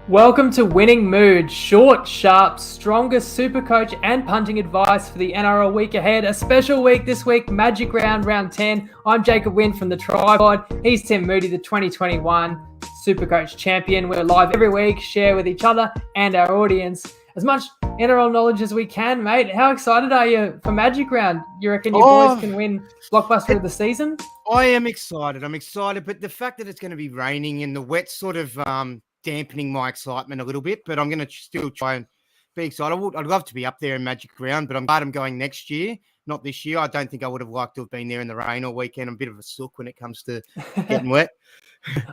Welcome to Winning Mood, short, sharp, strongest SuperCoach and punting advice for the NRL week ahead. A special week this week, Magic Round, round 10. I'm Jacob Winn from the TryPod. He's Tim Moodie, the 2021 SuperCoach champion. We're live every week, share with each other and our audience as much NRL knowledge as we can, mate. How excited are you for Magic Round? You reckon your boys can win Blockbuster of the season? I am excited. I'm excited, but the fact that it's going to be raining and the wet sort of dampening my excitement a little bit, but I'm going to still try and be excited. I'd love to be up there in Magic Round, but I'm glad I'm going next year, not this year. I don't think I would have liked to have been there in the rain all weekend. I'm a bit of a sook when it comes to getting wet.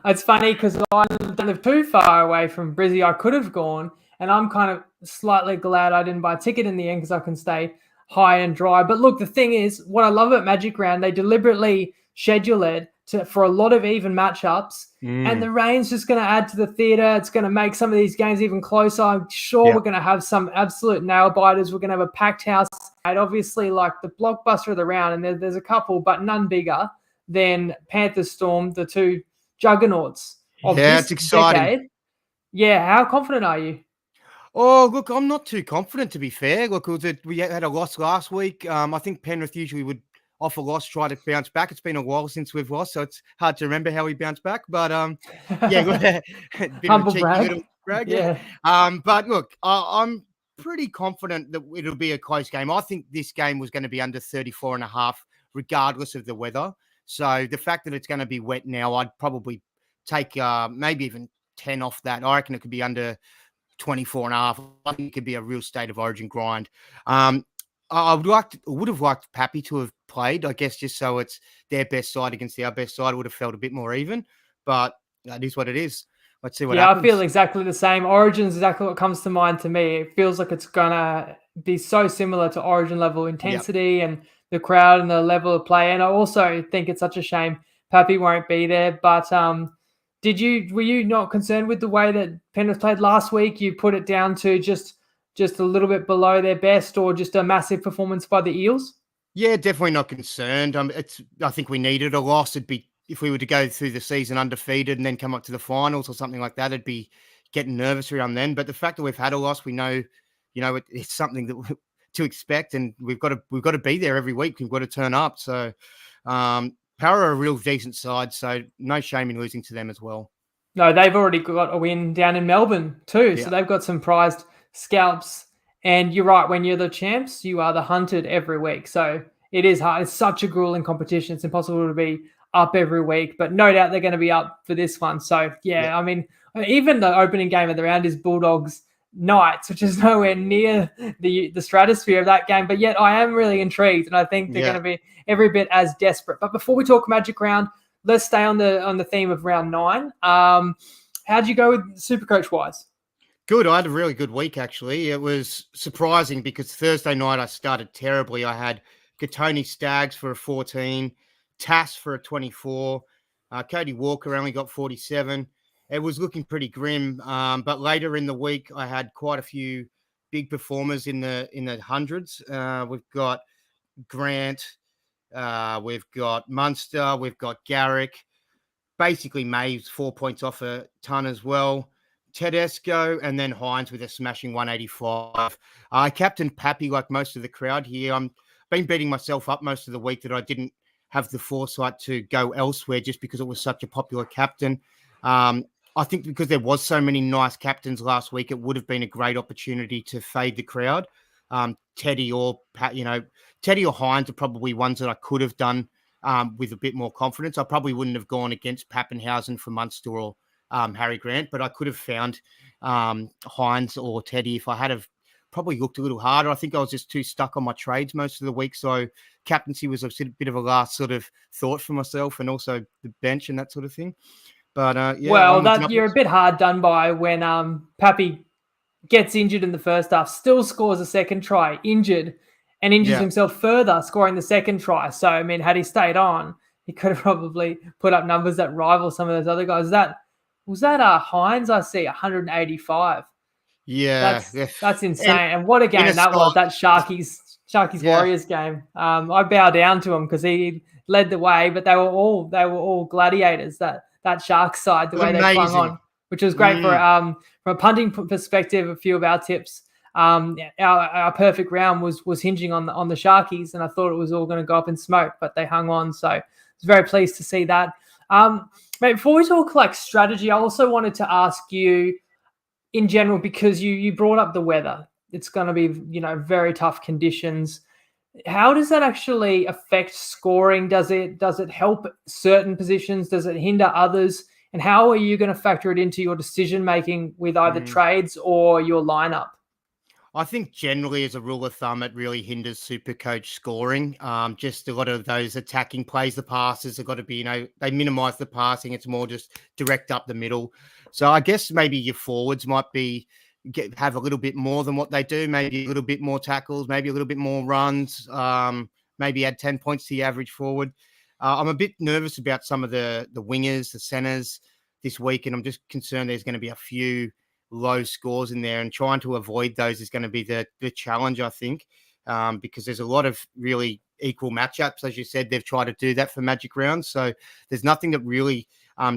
It's funny because I don't live too far away from Brizzy. I could have gone, and I'm kind of slightly glad I didn't buy a ticket in the end because I can stay high and dry. But look, the thing is, what I love at Magic Round, they deliberately schedule it for a lot of even matchups, and the rain's just going to add to the theatre. It's going to make some of these games even closer. I'm sure we're going to have some absolute nail biters. We're going to have a packed house. And obviously, like the blockbuster of the round, and there's a couple, but none bigger than Panthers Storm, the two juggernauts of this it's exciting. decade. Yeah, how confident are you? Oh, look, I'm not too confident, to be fair. Look, we had a loss last week. I think Penrith usually would off a loss, try to bounce back. It's been a while since we've lost, so it's hard to remember how we bounced back. But yeah, bit Humble of a cheeky brag. little brag. Yeah. But look, I'm pretty confident that it'll be a close game. I think this game was going to be under 34.5, regardless of the weather. So the fact that it's going to be wet now, I'd probably take maybe even 10 off that. I reckon it could be under 24.5. I think it could be a real state of origin grind. I would have liked Pappy to have played, I guess, just so it's their best side against our best side. Would have felt a bit more even, but that is what it is. Let's see what happens. I feel exactly the same. Origin's exactly what comes to mind to me. It feels like it's going to be so similar to Origin level intensity and the crowd and the level of play. And I also think it's such a shame Pappy won't be there. But were you not concerned with the way that Penrith played last week? You put it down to just a little bit below their best, or just a massive performance by the Eels? Yeah, definitely not concerned. I think we needed a loss. It'd be if we were to go through the season undefeated and then come up to the finals or something like that. It'd be getting nervous around then. But the fact that we've had a loss, we know, it's something that to expect, and we've got to be there every week. We've got to turn up. So, Para are a real decent side, so no shame in losing to them as well. No, they've already got a win down in Melbourne too, so they've got some prized scalps. And you're right, when you're the champs, you are the hunted every week. So it is hard. It's such a grueling competition. It's impossible to be up every week, but no doubt they're going to be up for this one. So I mean, even the opening game of the round is Bulldogs Knights, which is nowhere near the stratosphere of that game. But yet I am really intrigued, and I think they're going to be every bit as desperate. But before we talk Magic Round, let's stay on the theme of round 9. How'd you go with SuperCoach wise? Good. I had a really good week, actually. It was surprising because Thursday night I started terribly. I had Katoni Staggs for a 14, Tass for a 24, Cody Walker only got 47. It was looking pretty grim, but later in the week I had quite a few big performers in the hundreds. We've got Grant, we've got Munster, we've got Garrick. Basically, May's 4 points off a ton as well. Tedesco, and then Hines with a smashing 185. I captained Pappy like most of the crowd here. I'm been beating myself up most of the week that I didn't have the foresight to go elsewhere just because it was such a popular captain. I think because there was so many nice captains last week, it would have been a great opportunity to fade the crowd. Teddy or Hines are probably ones that I could have done with a bit more confidence. I probably wouldn't have gone against Pappenhausen for Munster or Harry Grant, but I could have found Hines or Teddy if I had have probably looked a little harder. I think I was just too stuck on my trades most of the week, so captaincy was a bit of a last sort of thought for myself, and also the bench and that sort of thing. But you're a bit hard done by when Pappy gets injured in the first half, still scores a second try, injured, and injures himself further, scoring the second try. So I mean, had he stayed on, he could have probably put up numbers that rival some of those other guys. Was that Hines? I see 185. Yeah, that's insane. And what a game that was! That Sharkies Warriors game. I bow down to him because he led the way, but they were all gladiators. That Sharks side, the way they clung on. which was great from a punting perspective. A few of our tips, our perfect round was hinging on the Sharkies, and I thought it was all going to go up in smoke, but they hung on. So I was very pleased to see that. Mate, before we talk like strategy, I also wanted to ask you in general, because you brought up the weather. It's going to be, very tough conditions. How does that actually affect scoring? Does it help certain positions? Does it hinder others? And how are you going to factor it into your decision making with either trades or your lineup? I think generally, as a rule of thumb, it really hinders SuperCoach scoring. Just a lot of those attacking plays, the passes have got to be, they minimize the passing. It's more just direct up the middle. So I guess maybe your forwards might have a little bit more than what they do. Maybe a little bit more tackles, maybe a little bit more runs. Maybe add 10 points to the average forward. I'm a bit nervous about some of the wingers, the centers this week, and I'm just concerned there's going to be a few low scores in there, and trying to avoid those is going to be the challenge, I think, because there's a lot of really equal matchups. As you said, they've tried to do that for Magic Round. So there's nothing that really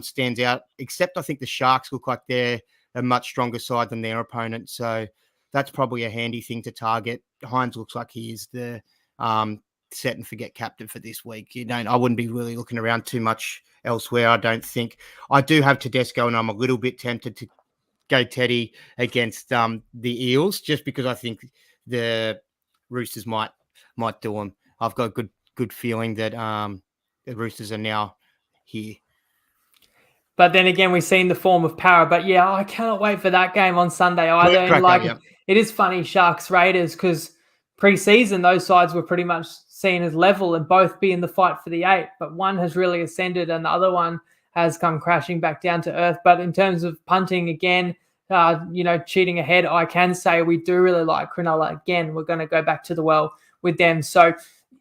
stands out, except I think the Sharks look like they're a much stronger side than their opponent. So that's probably a handy thing to target. Hines looks like he is the set and forget captain for this week. I wouldn't be really looking around too much elsewhere, I don't think. I do have Tedesco, and I'm a little bit tempted to go Teddy against the Eels, just because I think the Roosters might do them. I've got a good feeling that the Roosters are now here. But then again, we've seen the form of Para. But yeah, I cannot wait for that game on Sunday either. And it is funny, Sharks Raiders, because pre-season those sides were pretty much seen as level and both be in the fight for the 8. But one has really ascended and the other one has come crashing back down to earth. But in terms of punting, again, cheating ahead, I can say we do really like Cronulla. Again, we're going to go back to the well with them. So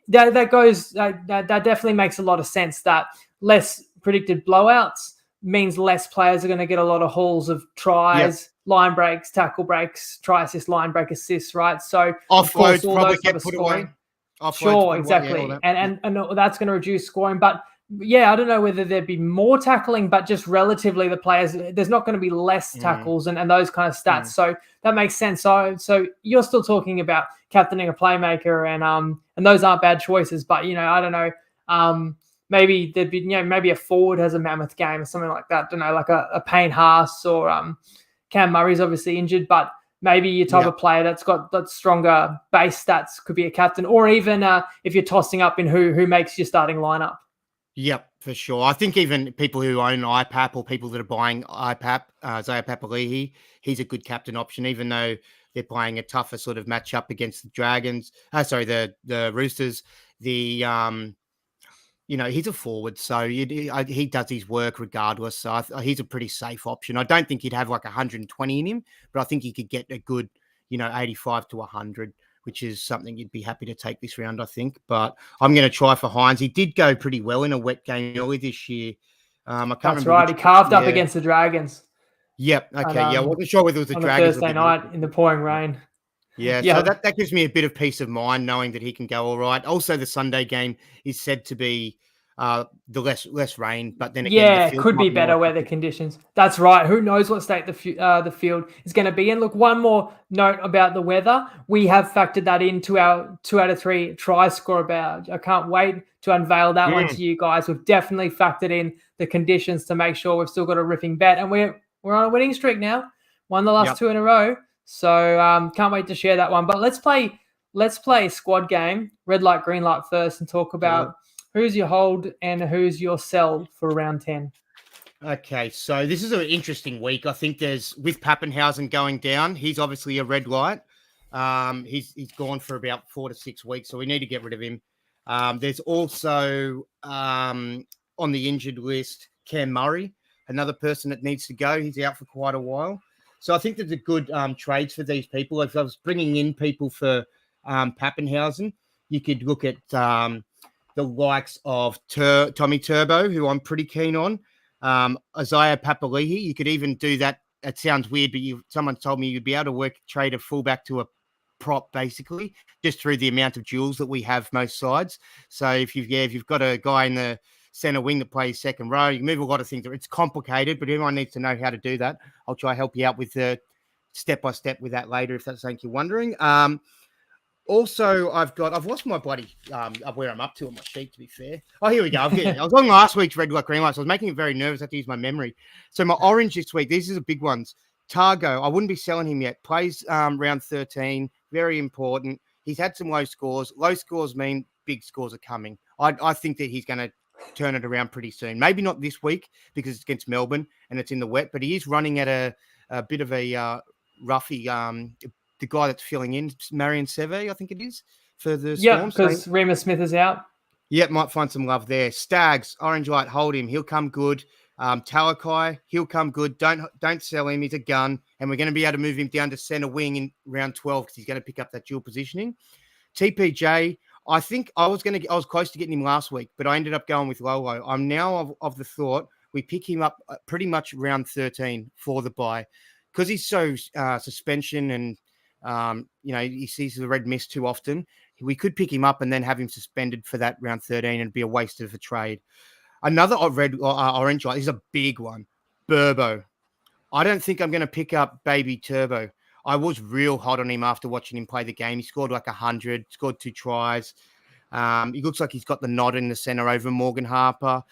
that definitely makes a lot of sense, that less predicted blowouts means less players are going to get a lot of hauls of tries, line breaks, tackle breaks, try assist, line break assists, right? So offloads probably get put away. Sure, exactly. And that's going to reduce scoring. But yeah, I don't know whether there'd be more tackling, but just relatively the players, there's not going to be less tackles and those kind of stats. So that makes sense. So you're still talking about captaining a playmaker, and those aren't bad choices. But, I don't know, maybe there'd be, maybe a forward has a mammoth game or something like that. I don't know, like a Payne Haas or Cam Murray's obviously injured, but maybe your type of player that's got that stronger base stats could be a captain, or even if you're tossing up in who makes your starting lineup. Yep, for sure. I think even people who own IPAP or people that are buying IPAP, Zaya Papali'i, he's a good captain option, even though they're playing a tougher sort of matchup against the Dragons. The Roosters. He's a forward, so he does his work regardless. So he's a pretty safe option. I don't think he'd have like 120 in him, but I think he could get a good, 85 to 100. Which is something you'd be happy to take this round, I think. But I'm going to try for Hines. He did go pretty well in a wet game early this year. I can't remember. That's right. He carved up against the Dragons. Yep. Okay. I wasn't sure whether it was the Dragons. Thursday night in the pouring rain. Yeah. So that gives me a bit of peace of mind knowing that he can go all right. Also, the Sunday game is said to be the less rain, but then again, it could be better weather conditions. That's right. Who knows what state the field is going to be in? Look, one more note about the weather. We have factored that into our 2 out of 3 try score about. I can't wait to unveil that one to you guys. We've definitely factored in the conditions to make sure we've still got a ripping bet, and we're on a winning streak now. Won the last 2 in a row. So can't wait to share that one. But let's play squad game, red light, green light first, and talk about who's your hold and who's your sell for round 10? Okay, so this is an interesting week. I think with Pappenhausen going down, he's obviously a red light. He's gone for about 4 to 6 weeks, so we need to get rid of him. There's also on the injured list, Cam Murray, another person that needs to go. He's out for quite a while. So I think there's a good trades for these people. If I was bringing in people for Pappenhausen, you could look at the likes of Tommy Turbo, who I'm pretty keen on. Isaiah Papali'i, you could even do that. It sounds weird, but someone told me you'd be able to trade a fullback to a prop, basically, just through the amount of duels that we have most sides. So if you've got a guy in the centre wing that plays second row. You can move a lot of things. It's complicated, but everyone needs to know how to do that. I'll try to help you out with the step-by-step with that later, if that's something you're wondering. Also, I've lost my bloody where I'm up to on my sheet, to be fair. Oh, here we go. I was on last week's red light, green light, so I was making it very nervous. I have to use my memory. So my orange this week, these are the big ones. Targo, I wouldn't be selling him yet. Plays round 13, very important. He's had some low scores. Low scores mean big scores are coming. I think that he's going to turn it around pretty soon. Maybe not this week because it's against Melbourne and it's in the wet, but he is running at a bit of a roughie. The guy that's filling in, Marion Seve, I think it is, for the Storm. Yeah, because Remus Smith is out. Yeah, might find some love there. Stags, orange light, hold him. He'll come good. Talakai, he'll come good. Don't sell him. He's a gun. And we're going to be able to move him down to centre wing in round 12 because he's going to pick up that dual positioning. TPJ, I think I was close to getting him last week, but I ended up going with Lolo. I'm now of the thought we pick him up pretty much round 13 for the bye because he's so suspension and he sees the red mist too often. We could pick him up and then have him suspended for that round 13 and it'd be a waste of a trade. Another orange light is a big one. Burbo. I don't think I'm going to pick up Baby Turbo. I was real hot on him after watching him play the game. He scored like 100, scored 2 tries. He looks like he's got the nod in the centre over Morgan Harper.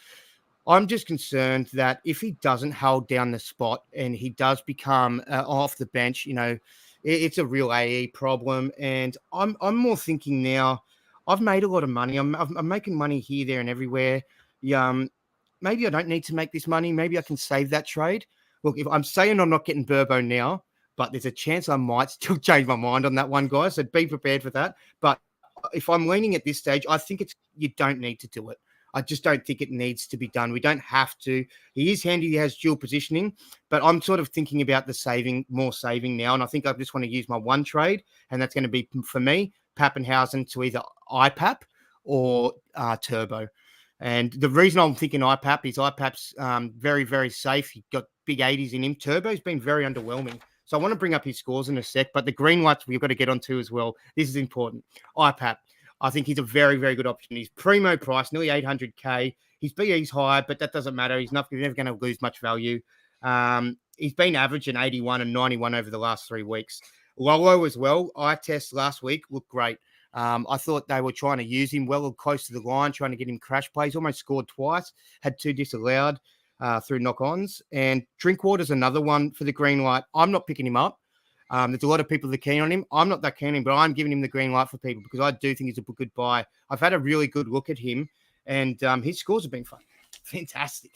I'm just concerned that if he doesn't hold down the spot and he does become off the bench, it's a real AE problem. And I'm more thinking now, I've made a lot of money. I'm making money here, there, and everywhere. Maybe I don't need to make this money. Maybe I can save that trade. Look, if I'm saying I'm not getting Burbo now, but there's a chance I might still change my mind on that one, guys. So be prepared for that. But if I'm leaning at this stage, I think you don't need to do it. I just don't think it needs to be done. We don't have to. He is handy. He has dual positioning, but I'm sort of thinking about more saving now. And I think I just want to use my one trade, and that's going to be, for me, Pappenhausen to either IPAP or Turbo. And the reason I'm thinking IPAP is IPAP's very, very safe. He's got big 80s in him. Turbo's been very underwhelming. So I want to bring up his scores in a sec, but the green lights we've got to get onto as well. This is important. IPAP. I think he's a very, very good option. He's primo price, nearly 800K. His BE's high, but that doesn't matter. He's never going to lose much value. He's been averaging 81 and 91 over the last 3 weeks. Lolo as well. Eye test last week looked great. I thought they were trying to use him well close to the line, trying to get him crash plays. Almost scored twice, had 2 disallowed through knock-ons. And Drinkwater's another one for the green light. I'm not picking him up. There's a lot of people that are keen on him. I'm not that keen on him, but I'm giving him the green light for people because I do think he's a good buy. I've had a really good look at him, and his scores have been fantastic.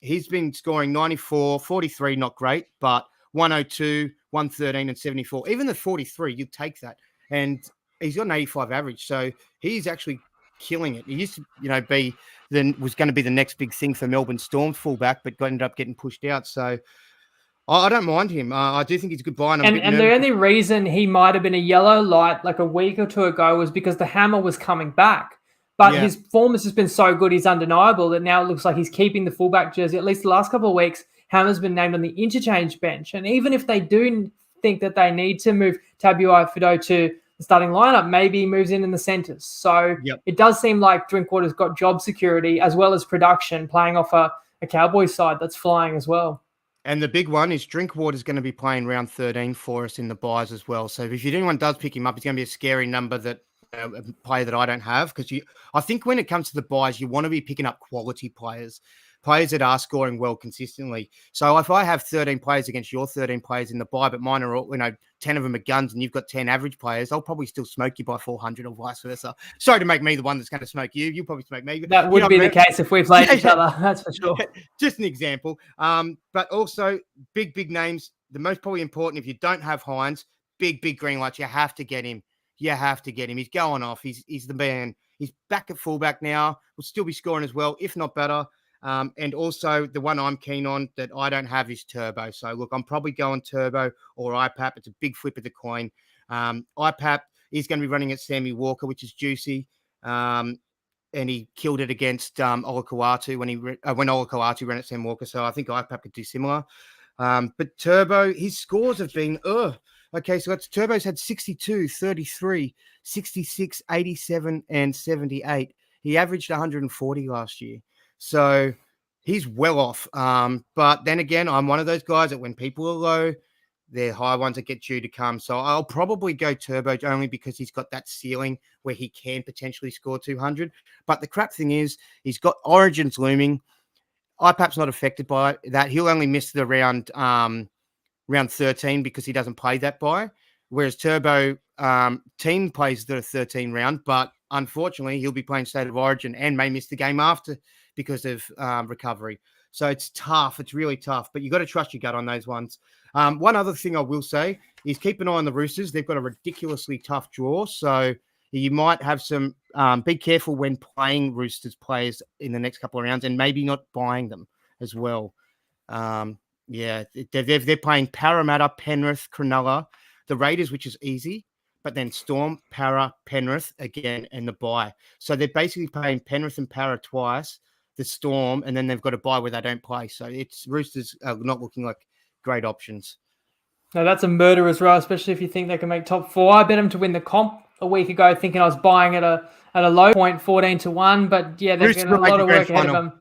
He's been scoring 94, 43, not great, but 102, 113, and 74. Even the 43, you'd take that. And he's got an 85 average, so he's actually killing it. He used to, was going to be the next big thing for Melbourne Storm fullback, but ended up getting pushed out. So I don't mind him. I do think he's a good buy. And the only reason he might have been a yellow light like a week or two ago was because the hammer was coming back. But his form has just been so good, he's undeniable that now it looks like he's keeping the fullback jersey. At least the last couple of weeks, Hammer's been named on the interchange bench. And even if they do think that they need to move Tabuai Fido to the starting lineup, maybe he moves in the centres. So It does seem like Drinkwater's got job security as well as production, playing off a Cowboys side that's flying as well. And the big one is Drinkwater's going to be playing round 13 for us in the buys as well. So if anyone does pick him up, it's going to be a scary number that a player that I don't have, because I think when it comes to the buys, you want to be picking up quality players that are scoring well consistently. So if I have 13 players against your 13 players in the buy, but mine are all, 10 of them are guns and you've got 10 average players, I'll probably still smoke you by 400 or vice versa. Sorry to make me the one that's going to smoke you. You'll probably smoke me. That would be the case if we played each other. That's for sure. Just an example. But also big names. The most probably important, if you don't have Hines, big green lights, you have to get him. You have to get him. He's going off. He's the man. He's back at fullback now. Will still be scoring as well, if not better. And also the one I'm keen on that I don't have is Turbo. So look, I'm probably going Turbo or IPAP. It's a big flip of the coin. IPAP is going to be running at Sammy Walker, which is juicy. And he killed it against Olakau'atu when Olakau'atu ran at Sam Walker. So I think IPAP could do similar. But Turbo, his scores have been okay, so Turbo's had 62, 33, 66, 87, and 78. He averaged 140 last year. So he's well off. But then again, I'm one of those guys that when people are low, they're high ones that get due to come. So I'll probably go Turbo only because he's got that ceiling where he can potentially score 200. But the crap thing is he's got Origins looming. IPAP's not affected by that. He'll only miss the round 13 because he doesn't play that bye. Whereas Turbo team plays the 13 round, but unfortunately he'll be playing State of Origin and may miss the game after because of recovery. So it's tough. It's really tough, but you got to trust your gut on those ones. One other thing I will say is keep an eye on the Roosters. They've got a ridiculously tough draw. So you might have some, be careful when playing Roosters players in the next couple of rounds and maybe not buying them as well. Yeah, they're playing Parramatta, Penrith, Cronulla, the Raiders, which is easy, but then Storm, Para, Penrith again, and the bye. So they're basically playing Penrith and Para twice, the Storm, and then they've got a bye where they don't play. So it's Roosters not looking like great options. No, that's a murder as well, especially if you think they can make top 4. I bet them to win the comp a week ago, thinking I was buying at a low point, 14-1. But yeah, they've got a lot of work ahead of them.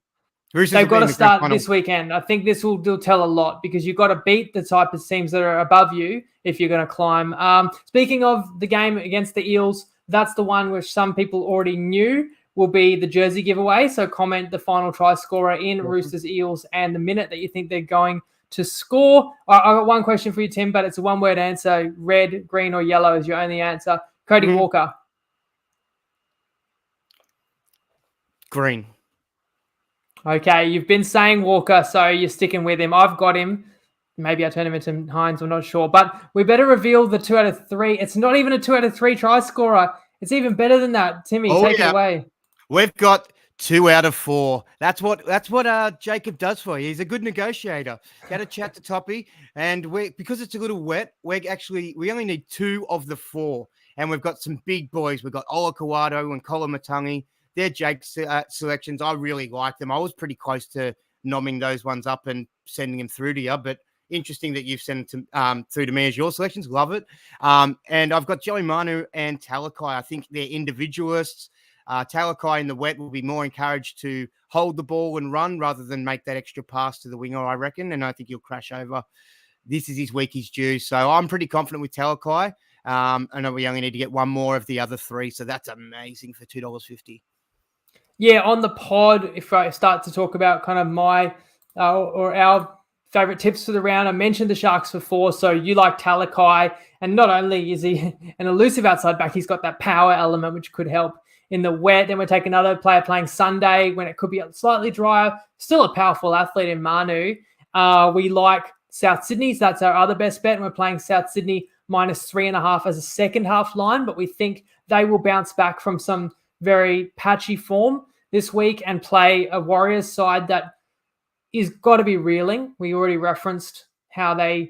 They've got to start this weekend. I think this will tell a lot because you've got to beat the type of teams that are above you if you're going to climb. Speaking of the game against the Eels, that's the one which some people already knew will be the jersey giveaway. So comment the final try scorer in Roosters Eels and the minute that you think they're going to score. I got one question for you, Tim, but it's a one-word answer. Red, green, or yellow is your only answer. Cody Walker. Green. Okay, you've been saying Walker, so you're sticking with him. I've got him. Maybe I turn him into Hines, I'm not sure. But we better reveal the 2 out of 3. It's not even a 2 out of 3 try scorer. It's even better than that. Timmy, take it away. We've got 2 out of 4. That's what Jacob does for you. He's a good negotiator. Got to chat to Toppy, and because it's a little wet, we only need 2 of the 4, and we've got some big boys. We've got Ola Kawato and Colin Matangi. They're Jake's selections. I really like them. I was pretty close to nomming those ones up and sending them through to you, but interesting that you've sent them through to me as your selections. Love it. And I've got Joey Manu and Talakai. I think they're individualists. Talakai in the wet will be more encouraged to hold the ball and run rather than make that extra pass to the winger, I reckon. And I think he'll crash over. This is his week he's due. So I'm pretty confident with Talakai. I know we only need to get one more of the other 3. So that's amazing for $2.50. Yeah, on the pod, if I start to talk about kind of my or our favorite tips for the round, I mentioned the Sharks for 4. So you like Talakai, and not only is he an elusive outside back, he's got that power element which could help in the wet. Then we take another player playing Sunday when it could be slightly drier. Still a powerful athlete in Manu. We like South Sydney, so that's our other best bet. And we're playing South Sydney -3.5 as a second half line, but we think they will bounce back from some very patchy form this week and play a Warriors side that is got to be reeling. We already referenced how they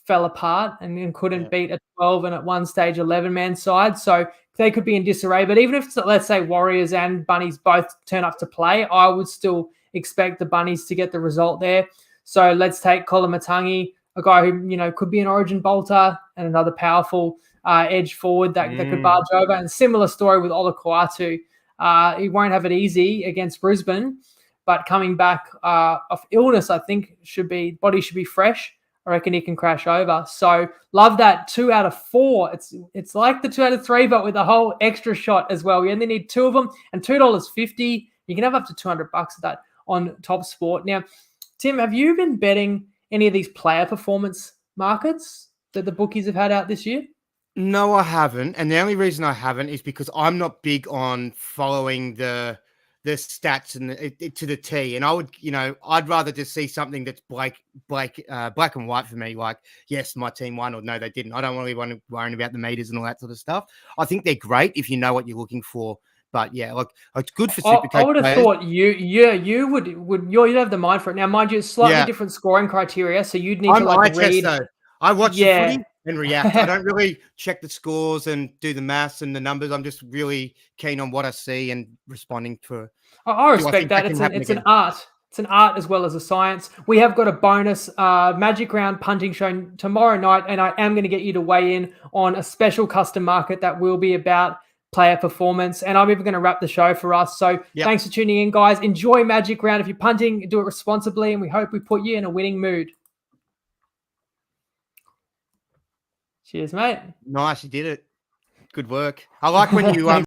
fell apart and couldn't beat a 12 and at one stage 11-man side. So they could be in disarray. But even if, let's say, Warriors and Bunnies both turn up to play, I would still expect the Bunnies to get the result there. So let's take Colin Matangi, a guy who could be an Origin bolter and another powerful edge forward that could barge over. And similar story with Ola Kawatu. He won't have it easy against Brisbane, but coming back off illness, I think body should be fresh. I reckon he can crash over. So love that 2 out of 4. It's like the 2 out of 3, but with a whole extra shot as well. We only need 2 of them, and $2.50. You can have up to $200 of that on Top Sport. Now, Tim, have you been betting any of these player performance markets that the bookies have had out this year? No, I haven't. And the only reason I haven't is because I'm not big on following the stats and to the T. And I would, I'd rather just see something that's black and white for me. Like, yes, my team won, or no, they didn't. I don't really want to worry about the meters and all that sort of stuff. I think they're great if you know what you're looking for. But yeah, look, it's good for SuperCoach. I would have thought you would have the mind for it. Now, mind you, slightly different scoring criteria, so you'd need to read. I watch the footy and react. I don't really check the scores and do the maths and the numbers. I'm just really keen on what I see and responding to. I respect that. It's an art. It's an art as well as a science. We have got a bonus Magic Round punting show tomorrow night, and I am going to get you to weigh in on a special custom market that will be about player performance. And I'm even going to wrap the show for us. So thanks for tuning in, guys. Enjoy Magic Round. If you're punting, do it responsibly, and we hope we put you in a winning mood. Cheers, mate. Nice, you did it. Good work. I like when you